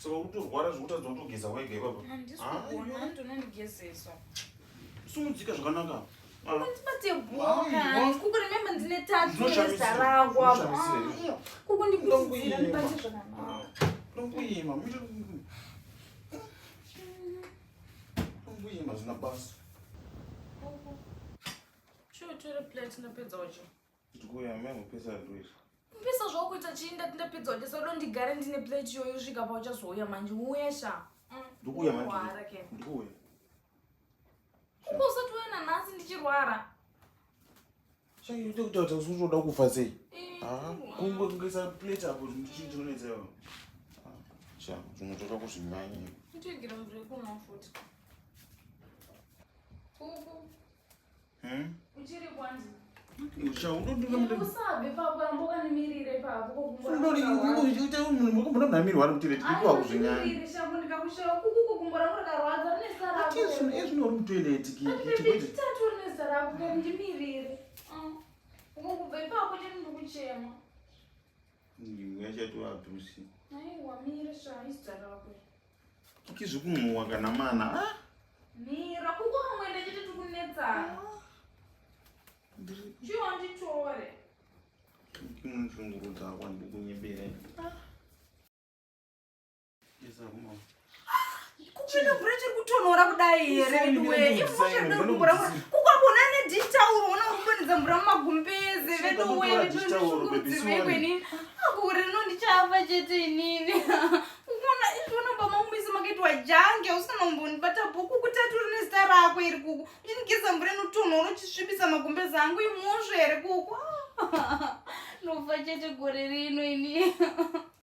Saka utorwara zvokutadza kutogeza wega ipapo. Handisikuona ndonondigezeso. Sumudzika zvakanaka. Ndibate bhoka. Kuku remember ndine tatu nezaragwa. Kuku ndikudzira ndibate zvakanaka. Ndonguyima, ndonguyima zvina basa. Chiotore plate ndapedza wacho. Ndikuya memupesa ndwiri. Mpesa zvakuita chinda ndapedza wacho saka ndigare ndine plate iyoyo svika pa uchazouya manje uyesha. Ndikuya manje. Ndikuya. Usati uena nhasi ndichirwara. Chaite kuti utoda kufa sei? Kungoisa plate apo ndinonetsewa. Zvimwe toda kuzvinyanya. Ndigira mvura yekumwa futi. Kuku. Uchiri kwanzi. Usabe papo ramboka nimirire papo kukumbura. Mbona mnamirwa ari kuti ndikuwa kuzvinyanya. Nimirire shangu ndikakushora kuku kukumbura muri karwadza nesara. Ezvino uri mutoilet chipoti. Tatu nesara kuko ndimirire. Kukube papo chiri ndikuchema. Ngachatu abusi. Aiwa mire shaisara kwe. Kiki zvikumwa kana mana. Mira kuko amwende chiti tukunetsa. Chiwa nditore. Ndinofungurudza kwandi kunyembera. Yesa kuma. Kukwena mvura chiri kutonhora kudai here duwe. Kukwabona nedhitauro una kumbonedza mvura mumagumbeze veduwe veduwe kweni. Akure rinondichava chete inini. Ukona izvona mamumisi makaitwa jange usina kumbonibata bhuku kutatu rine zita rako iri kuku. Uchindigeza mvura inotonhora uchisvibisa magumbeze angu imosvo here kuku. Nofa chete gore rino ini.